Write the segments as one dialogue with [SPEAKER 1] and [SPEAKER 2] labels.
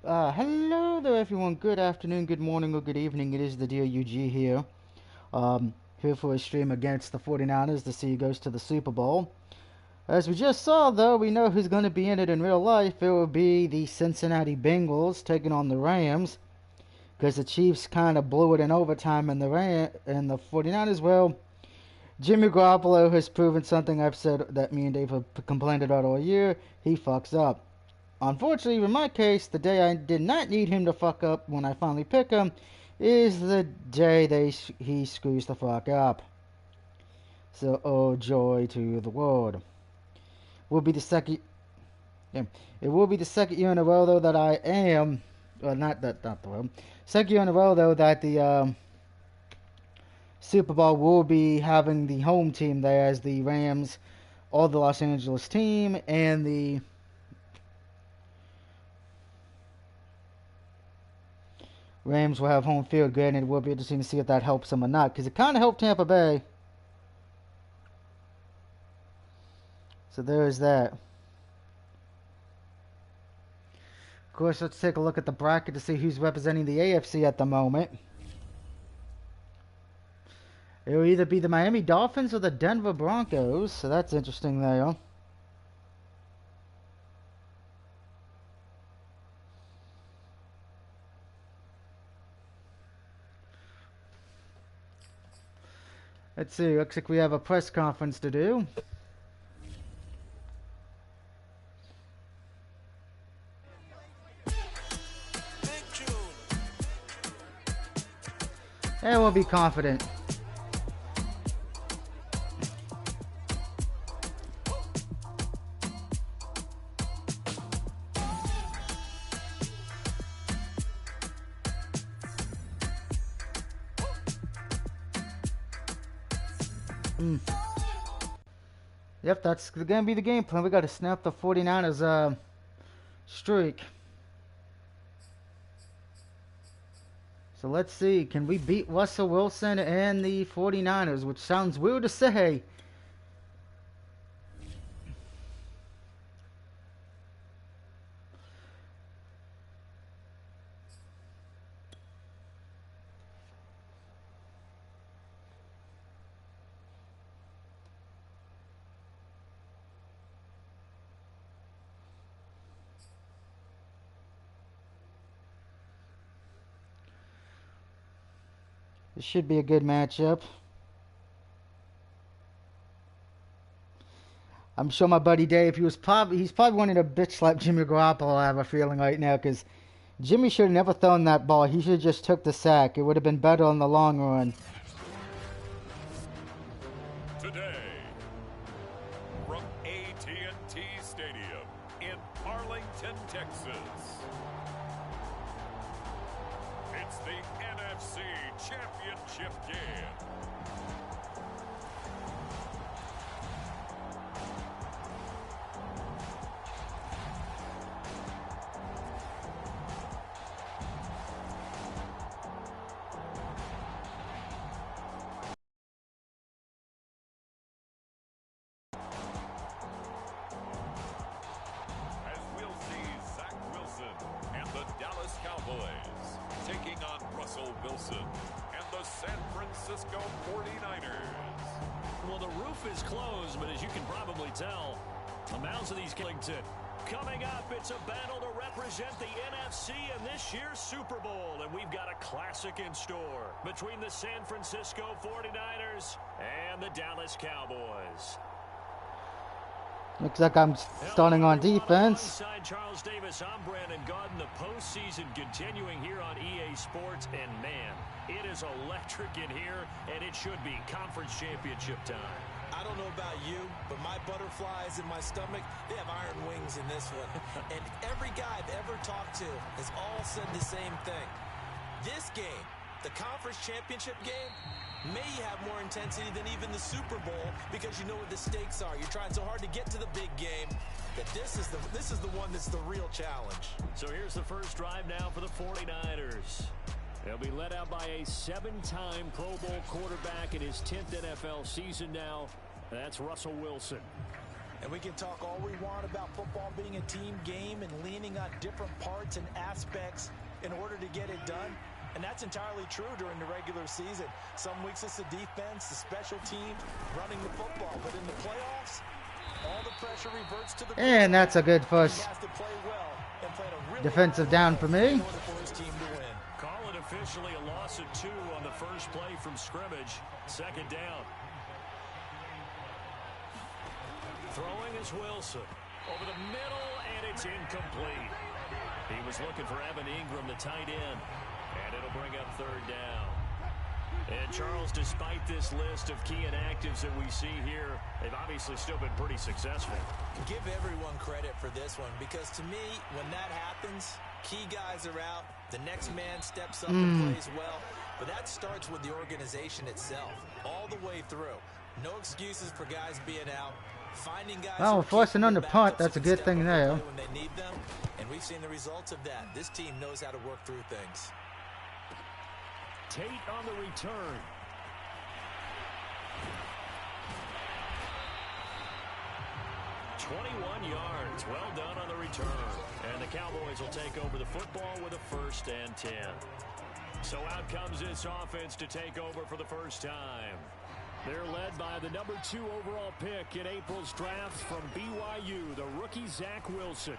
[SPEAKER 1] Hello there, everyone. Good afternoon, good morning, or good evening. It is the dear UG here. Here for a stream against the 49ers to see who goes to the Super Bowl. As we just saw, though, we know who's going to be in it in real life. It will be the Cincinnati Bengals taking on the Rams. Because the Chiefs kind of blew it in overtime, and the 49ers, well, Jimmy Garoppolo has proven something I've said that me and Dave have complained about all year. He fucks up. Unfortunately, in my case, the day I did not need him to fuck up when I finally pick him is the day he screws the fuck up. So, oh joy to the world. Will be the second. Yeah, it will be the second year in a row though that I am. Well, not the row. Second year in a row though that the Super Bowl will be having the home team there as the Rams, or the Los Angeles team, and the Rams will have home field good, and it will be interesting to see if that helps them or not, because it kind of helped Tampa Bay. So there is that. Of course, let's take a look at the bracket to see who's representing the AFC at the moment. It will either be the Miami Dolphins or the Denver Broncos, so that's interesting there. Let's see, looks like we have a press conference to do. And we'll be confident. Yep, that's going to be the game plan. We got to snap the 49ers streak. So let's see. Can we beat Russell Wilson and the 49ers? Which sounds weird to say. This should be a good matchup. I'm sure my buddy Dave, he's probably wanting to bitch slap Jimmy Garoppolo, I have a feeling right now, because Jimmy should have never thrown that ball. He should have just took the sack. It would have been better in the long run.
[SPEAKER 2] Today, from AT&T Stadium in Arlington, Texas, it's the NFC Championship game. Cowboys taking on Russell Wilson and the San Francisco 49ers.
[SPEAKER 3] Well, the roof is closed, but as you can probably tell, the mouths of these Killington. Coming up, it's a battle to represent the NFC in this year's Super Bowl, and we've got a classic in store between the San Francisco 49ers and the Dallas Cowboys.
[SPEAKER 1] Looks like I'm starting on defense.
[SPEAKER 3] Alongside Charles Davis, I'm Brandon Gaudin. The postseason continuing here on EA Sports, and man, it is electric in here, and it should be conference championship time.
[SPEAKER 4] I don't know about you, but my butterflies in my stomach, they have iron wings in this one. And every guy I've ever talked to has all said the same thing. This game, the conference championship game, may have more intensity than even the Super Bowl because you know what the stakes are. You're trying so hard to get to the big game that this is the one that's the real challenge.
[SPEAKER 3] So here's the first drive now for the 49ers. They'll be led out by a 7-time Pro Bowl quarterback in his 10th NFL season now. That's Russell Wilson.
[SPEAKER 4] And we can talk all we want about football being a team game and leaning on different parts and aspects in order to get it done. And that's entirely true during the regular season. Some weeks it's the defense, the special teams, running the football. But in the playoffs, all the pressure reverts to the
[SPEAKER 1] And that's a good first
[SPEAKER 4] he has to play well and play a really
[SPEAKER 1] defensive down for me.
[SPEAKER 4] in order for his team to win.
[SPEAKER 3] Call it officially a loss of 2 on the first play from scrimmage. Second down. Throwing is Wilson. Over the middle, and it's incomplete. He was looking for Evan Ingram, the tight end. And it'll bring up third down. And Charles, despite this list of key inactives that we see here, they've obviously still been pretty successful.
[SPEAKER 4] Give everyone credit for this one, because to me, when that happens, key guys are out, the next man steps up and plays well. But that starts with the organization itself, all the way through. No excuses for guys being out. Finding guys
[SPEAKER 1] Oh, forcing on the punt, that's a good thing there.
[SPEAKER 4] when they need them, and we've seen the results of that. This team knows how to work through things.
[SPEAKER 3] Tate on the return. "21 yards. Well done on the return. And the Cowboys will take over the football with a 1st and 10. So out comes this offense to take over for the first time. They're led by the number 2 overall pick in April's draft from BYU, the rookie Zach Wilson.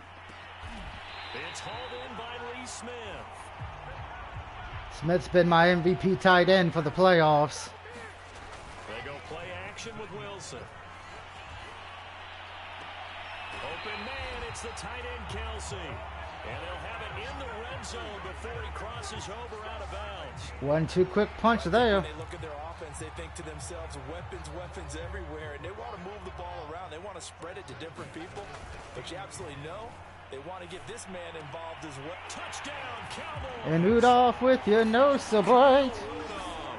[SPEAKER 3] It's hauled in by Lee Smith.
[SPEAKER 1] Smith's been my MVP tight end for the playoffs.
[SPEAKER 3] They go play action with Wilson. Open man, it's the tight end Kelsey. And they'll have it in the red zone before he crosses over out of bounds.
[SPEAKER 1] 1-2 quick punch there.
[SPEAKER 4] When they look at their offense, they think to themselves, weapons everywhere, and they want to move the ball around. They want to spread it to different people, but you absolutely know they want to get this man involved as well.
[SPEAKER 3] Touchdown, Cowboys!
[SPEAKER 1] And Rudolph with your nose so bright.
[SPEAKER 3] Rudolph,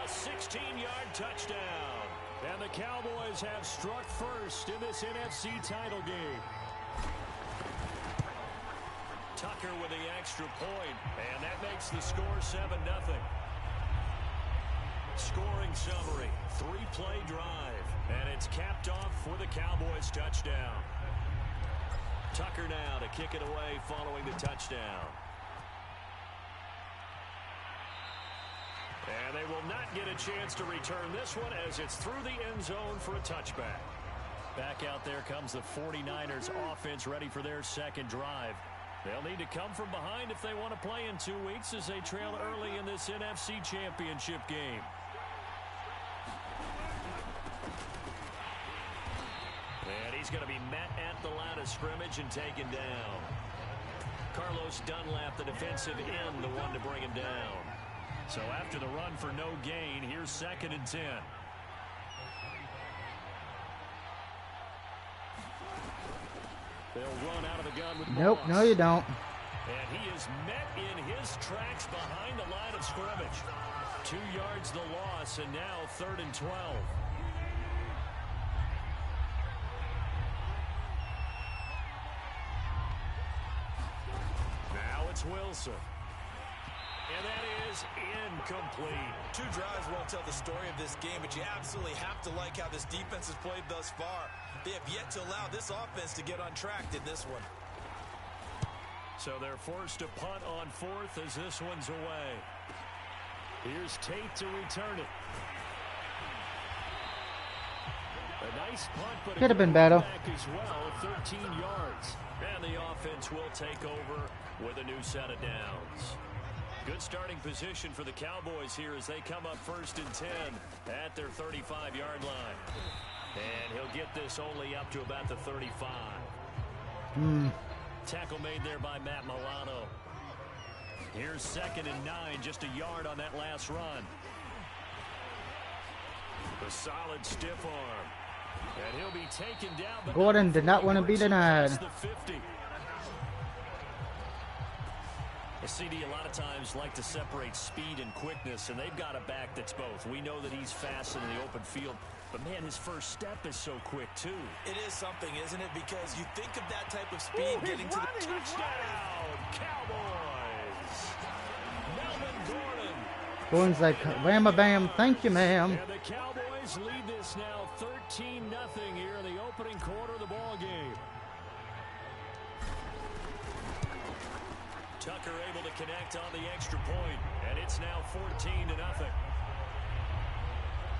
[SPEAKER 3] a 16-yard touchdown. And the Cowboys have struck first in this NFC title game. Tucker with the extra point, and that makes the score 7-0. Scoring summary, 3-play drive, and it's capped off for the Cowboys touchdown. Tucker now to kick it away following the touchdown. And they will not get a chance to return this one as it's through the end zone for a touchback. Back out there comes the 49ers offense ready for their second drive. They'll need to come from behind if they want to play in 2 weeks as they trail early in this NFC Championship game. And he's going to be met at the line of scrimmage and taken down. Carlos Dunlap, the defensive end, the one to bring him down. So after the run for no gain, here's 2nd and 10. They'll run out of the gun with
[SPEAKER 1] Nope,
[SPEAKER 3] Moss.
[SPEAKER 1] no you don't.
[SPEAKER 3] And he is met in his tracks behind the line of scrimmage. 2 yards the loss, and now 3rd and 12. Now it's Wilson. And that is incomplete.
[SPEAKER 4] 2 drives won't tell the story of this game, but you absolutely have to like how this defense has played thus far. They have yet to allow this offense to get on track in this one.
[SPEAKER 3] So they're forced to punt on 4th as this one's away. Here's Tate to return it. A nice punt, but
[SPEAKER 1] could have been better.
[SPEAKER 3] Back as well, 13 yards. And the offense will take over with a new set of downs. Good starting position for the Cowboys here as they come up 1st and 10 at their 35-yard line. And he'll get this only up to about the 35. Tackle made there by Matt Milano. Here's 2nd and 9, just a yard on that last run. A solid stiff arm. And he'll be taken down. But
[SPEAKER 1] Gordon did not want to be denied.
[SPEAKER 3] the 50. The CD a lot of times like to separate speed and quickness, and they've got a back that's both. We know that he's fast in the open field, but man, his first step is so quick too.
[SPEAKER 4] It is something, isn't it? Because you think of that type of speed getting to the
[SPEAKER 3] touchdown, Cowboys. Melvin Gordon.
[SPEAKER 1] Gordon's like, bam, bam, thank you, ma'am.
[SPEAKER 3] And the Cowboys Cowboys lead this now 13-0 here in the opening quarter of the ball game. Tucker able to connect on the extra point, and it's now 14-0.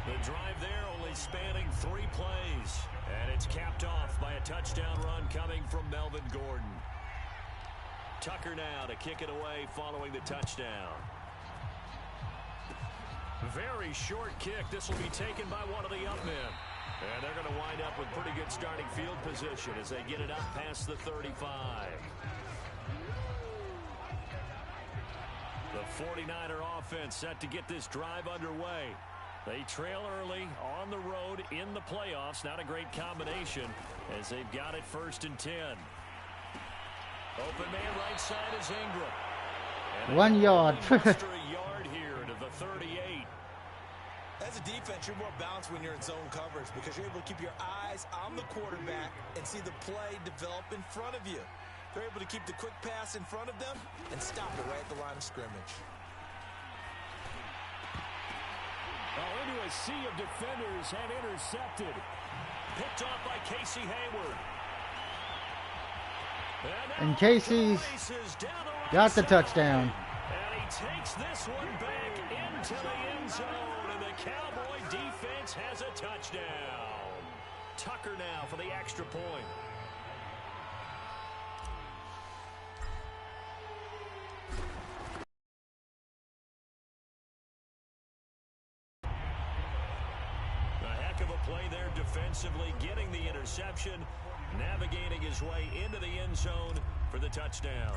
[SPEAKER 3] The drive there only spanning 3 plays, and it's capped off by a touchdown run coming from Melvin Gordon. Tucker now to kick it away following the touchdown. Very short kick. This will be taken by one of the up men. And they're going to wind up with pretty good starting field position as they get it up past the 35. The 49er offense set to get this drive underway. They trail early on the road in the playoffs. Not a great combination as they've got it 1st and 10. Open man right side is Ingram. And
[SPEAKER 1] 1 yard.
[SPEAKER 3] Extra yard here to the 38.
[SPEAKER 4] As a defense, you're more balanced when you're in zone coverage because you're able to keep your eyes on the quarterback and see the play develop in front of you. They're able to keep the quick pass in front of them and stop it right at the line of scrimmage.
[SPEAKER 3] Into a sea of defenders and intercepted. Picked off by Casey Hayward.
[SPEAKER 1] And Casey's got the touchdown.
[SPEAKER 3] And he takes this one back into the end zone. And the Cowboy defense has a touchdown. Tucker now for the extra point. Play there defensively, getting the interception, navigating his way into the end zone for the touchdown.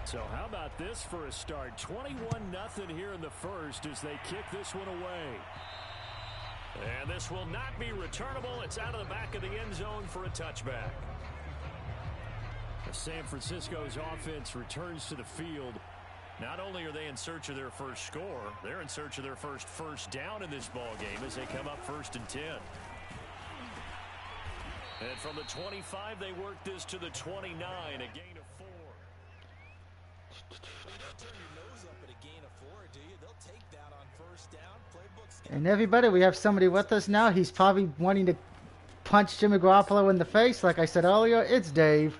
[SPEAKER 3] So how about this for a start? 21-0 here in the first as they kick this one away. And this will not be returnable. It's out of the back of the end zone for a touchback. San Francisco's offense returns to the field. Not only are they in search of their first score, they're in search of their first down in this ball game as they come up 1st and 10. And from the 25, they work this to the 29, a gain of 4.
[SPEAKER 1] And everybody, we have somebody with us now. He's probably wanting to punch Jimmy Garoppolo in the face. Like I said earlier, it's Dave.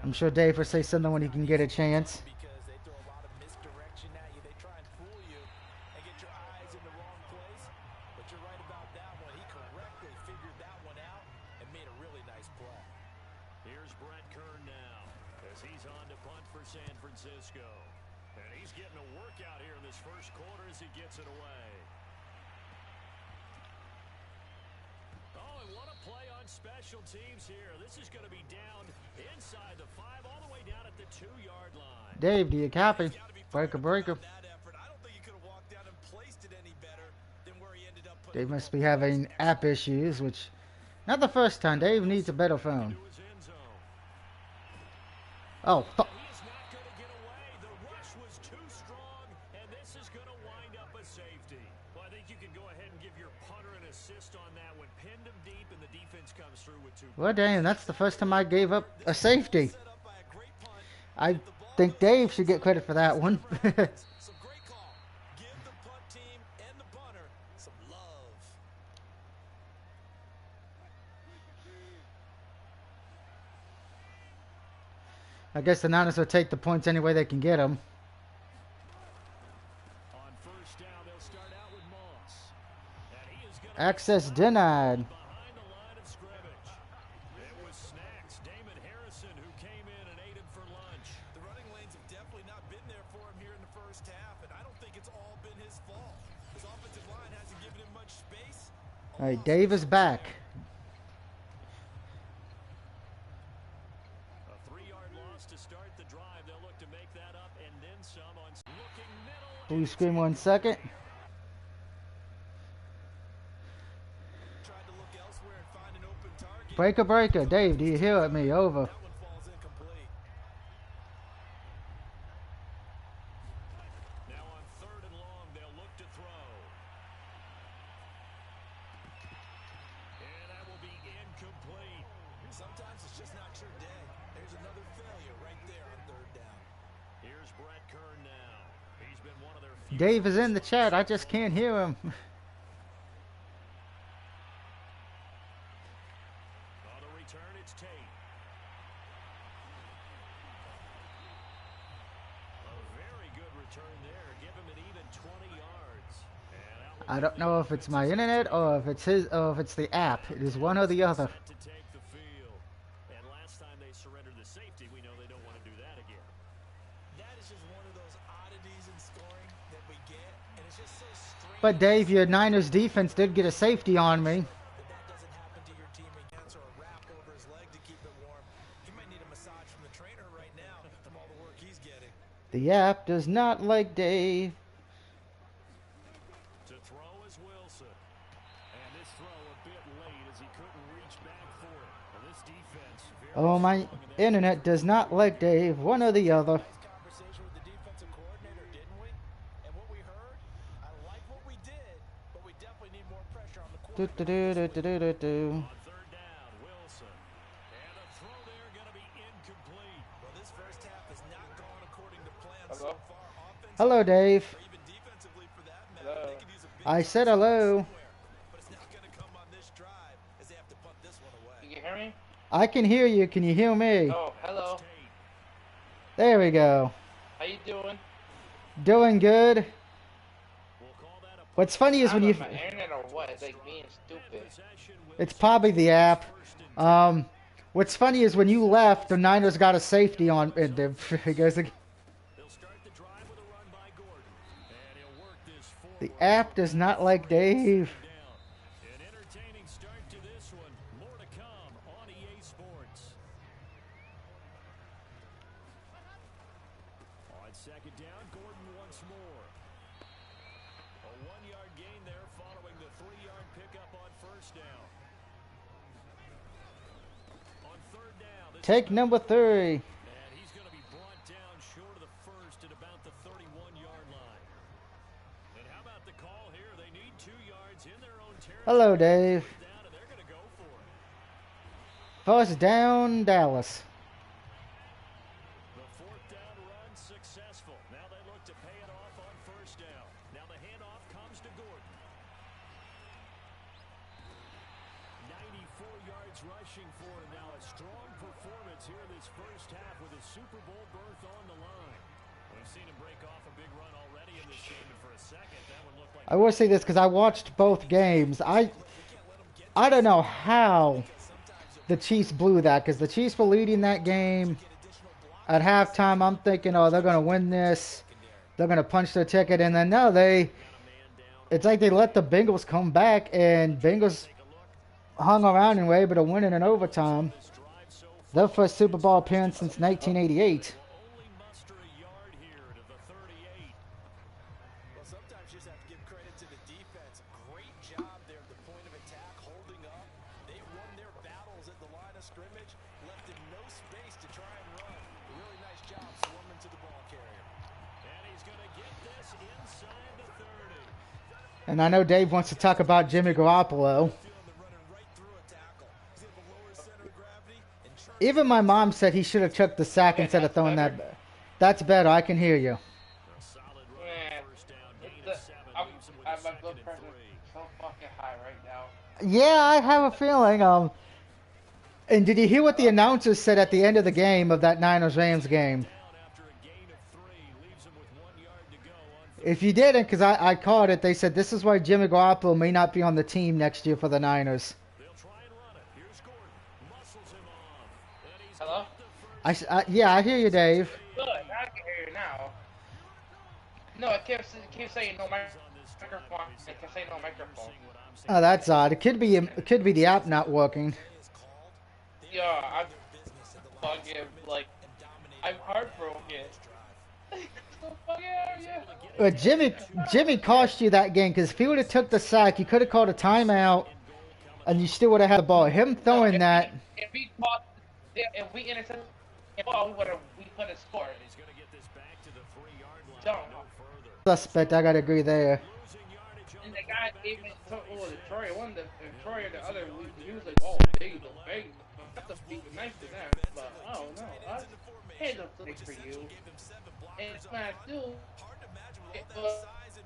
[SPEAKER 1] I'm sure Dave will say something when he can get a chance.
[SPEAKER 4] Because they throw a lot of misdirection at you. They try and fool you and get your eyes in the wrong place. But you're right about that one. He correctly figured that one out and made a really nice play.
[SPEAKER 3] Here's Brett Kern now as he's on to punt for San Francisco. And he's getting a workout here in this first quarter as he gets it away. Oh, and what a play on special teams here. This is going to be down inside the 5, all the way down at the 2-yard line.
[SPEAKER 1] Dave, do you copy? Breaker. Dave must be having app issues, which not the first time. Dave needs a better phone. Oh.
[SPEAKER 3] He is not going to get away. The rush was too strong, and this is going to wind up a safety. Well, I think you can go ahead and give your punter an assist on that one. Pinned him deep, and the defense comes through with 2.
[SPEAKER 1] Well, damn, that's the first time I gave up a safety. I think Dave should get credit for that one.
[SPEAKER 4] Some great call. Give the punt team and the punter some love.
[SPEAKER 1] I guess the Niners will take the points any way they can get them.
[SPEAKER 3] On first down, they'll start out with Moss. And he is going to
[SPEAKER 1] Access denied.
[SPEAKER 3] behind the line of scrimmage. It was Snacks, Damon Harrison, who came in and ate him for lunch.
[SPEAKER 4] The running lanes have definitely not been there for him here in the first half, and I don't think it's all been his fault. His offensive line hasn't given him much space.
[SPEAKER 1] All right, Dave is back.
[SPEAKER 3] A 3-yard loss to start the drive. They'll look to make that up and then some on looking middle.
[SPEAKER 1] Blue screen 1 second.
[SPEAKER 4] Tried to look elsewhere and find an open target.
[SPEAKER 1] Breaker. Dave, do you hear at me? Over.
[SPEAKER 4] That one falls incomplete.
[SPEAKER 3] Now on 3rd and long, they'll look to throw. And that will be incomplete.
[SPEAKER 4] Sometimes it's
[SPEAKER 1] Dave is in the chat. I just can't hear him.
[SPEAKER 3] On the return, it's Tate. A very good return there. Give him an even 20 yards.
[SPEAKER 1] I don't know if it's my internet or if it's his or if it's the app. It is one or the other.
[SPEAKER 3] To take the field. And last time they surrendered the safety, we know they don't want to do that again.
[SPEAKER 4] That is just one of those oddities in scoring that we get, and it's just so strange.
[SPEAKER 1] But Dave, your Niners defense did get a safety on me.
[SPEAKER 4] That doesn't happen to your team against, or a wrap over his leg to keep it warm. He might need a massage from the trainer right now from all the work he's getting.
[SPEAKER 1] The app does not like Dave.
[SPEAKER 3] To throw is Wilson. And this throw a bit late as he couldn't reach back for it. Well, this defense very
[SPEAKER 1] Oh, my
[SPEAKER 3] strong in
[SPEAKER 1] internet does not like Dave. One or the other.
[SPEAKER 4] Nice conversation with the defensive coordinator, didn't we? And what we heard, I like what we did, but we definitely need more pressure on the
[SPEAKER 1] Do,
[SPEAKER 4] quarterback.
[SPEAKER 1] do, do, do, do, do, do.
[SPEAKER 3] On third down, Wilson. And a throw there going to be incomplete.
[SPEAKER 4] Well, this first half has not gone according to plan so far. Offensively,
[SPEAKER 1] Hello, Dave.
[SPEAKER 4] or even defensively for that matter. They could use a big
[SPEAKER 1] I said hello.
[SPEAKER 4] somewhere, but it's not going to come on this drive as they have to punt this one away.
[SPEAKER 5] You can hear me?
[SPEAKER 1] I can hear you. Can you hear me?
[SPEAKER 5] Oh, hello.
[SPEAKER 1] There we go.
[SPEAKER 5] How you doing?
[SPEAKER 1] Doing good.
[SPEAKER 3] We'll call that a
[SPEAKER 1] What's funny is
[SPEAKER 5] I
[SPEAKER 1] when
[SPEAKER 5] don't
[SPEAKER 1] you...
[SPEAKER 5] know, my internet or what? It's like being stupid.
[SPEAKER 3] possession.
[SPEAKER 1] It's probably the app. What's funny is when you left, the Niners got a safety on... It goes again.
[SPEAKER 3] They'll start the drive with a run by Gordon. And he'll work this
[SPEAKER 1] The
[SPEAKER 3] forward.
[SPEAKER 1] app does not like Dave.
[SPEAKER 3] Down. An entertaining start to this one. More to come on EA Sports. On second down, Gordon once more. A 1-yard gain there following the 3-yard pickup on first down. On third down, this
[SPEAKER 1] Take number 3.
[SPEAKER 3] and he's going to be brought down short of the first at about the 31-yard line. And how about the call here? They need 2 yards in their own territory.
[SPEAKER 1] Hello, Dave.
[SPEAKER 3] Down, and they're going to go for it.
[SPEAKER 1] First down, Dallas.
[SPEAKER 3] The fourth down run successful. Now they look to pay it off on first down. Now the handoff comes to Gordon. 94 yards rushing for him. Now a strong performance here this first half with his Super Bowl berth on the line. We've seen him break off a big run already in this game, and for a second, that one looked like
[SPEAKER 1] I will say this because I watched both games. I don't know how the Chiefs blew that because the Chiefs were leading that game at halftime. I'm thinking, oh, they're going to win this. They're going to punch their ticket. And then, no, it's like they let the Bengals come back, and Bengals hung around and were able to win it in overtime. Their first Super Bowl appearance since 1988.
[SPEAKER 3] only muster a yard here to the 38.
[SPEAKER 4] Well, sometimes you just have to give credit to the defense. Great job there at the point of attack, holding up. They won their battles at the line of scrimmage, left in no space to try and run. A really nice job swarming to the ball carrier.
[SPEAKER 3] And he's going to get this inside the 30.
[SPEAKER 1] And I know Dave wants to talk about Jimmy Garoppolo.
[SPEAKER 4] Feeling them running right through a tackle. He's able to lower his center of gravity and churn.
[SPEAKER 1] Even my mom said he should have chucked the sack instead of throwing that. That's better. I can hear you.
[SPEAKER 3] A solid run
[SPEAKER 5] Man,
[SPEAKER 3] first down,
[SPEAKER 5] it's
[SPEAKER 3] gain
[SPEAKER 5] the,
[SPEAKER 3] of 7, leaves him with a
[SPEAKER 5] my
[SPEAKER 3] second
[SPEAKER 5] blood
[SPEAKER 3] and
[SPEAKER 5] pressure
[SPEAKER 3] 3.
[SPEAKER 5] is so fucking high right now.
[SPEAKER 1] Yeah, I have a feeling. And did you hear what the announcers said at the end of the game of that Niners-Rams game?
[SPEAKER 3] Down after a gain of 3, leaves him with 1 yard to go on
[SPEAKER 1] If you didn't, because I caught it, they said this is why Jimmy Garoppolo may not be on the team next year for the Niners.
[SPEAKER 3] They'll try and run it. Here's Gordon. Muscles him off. And he's
[SPEAKER 5] Hello?
[SPEAKER 3] got the first
[SPEAKER 1] Yeah, I hear you, Dave.
[SPEAKER 5] Good, I can hear you now. No, I kept saying no microphone. I kept saying no microphone.
[SPEAKER 1] Oh, that's odd. It could be the app not working.
[SPEAKER 5] Yeah, I'm fucking, like, I'm heartbroken. So fucking are you?
[SPEAKER 1] But Jimmy cost you that game because if he would have took the sack, you could have called a timeout, and you still would have had the ball. Him throwing that.
[SPEAKER 5] If we intercepted the ball, we could have scored.
[SPEAKER 3] He's going to get this back to the 3-yard line.
[SPEAKER 5] Don't.
[SPEAKER 3] No further.
[SPEAKER 1] Suspect, I gotta agree there.
[SPEAKER 3] Losing yardage on
[SPEAKER 5] And
[SPEAKER 3] the
[SPEAKER 5] the guy
[SPEAKER 3] fullback.
[SPEAKER 5] even took Troy, one of the Troy or the other, he was like, oh, big. That's a big nice to them, but oh no, I had no place for you. And it's not still,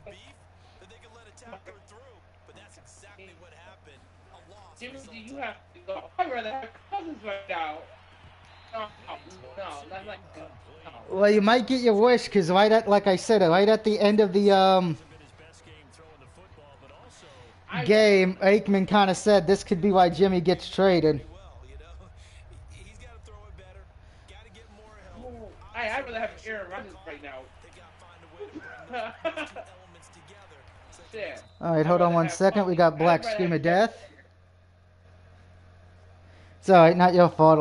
[SPEAKER 4] beef, then they can let a tackler through. But that's exactly what happened. A loss.
[SPEAKER 5] Jimmy, do you have to go? I'd rather have Cousins right now. No, no, that's like no.
[SPEAKER 1] Well, you might get your wish because right at, like I said, right at the end of the game, Aikman kind of said this could be why Jimmy gets traded.
[SPEAKER 4] He's got to throw it better. Got to get more help.
[SPEAKER 5] I'd rather have Aaron Rodgers right now.
[SPEAKER 4] They got to find a way to bring those two elements together.
[SPEAKER 5] Yeah.
[SPEAKER 1] All right, hold on one second. We got Black Scream of Death. It's all right, not your fault.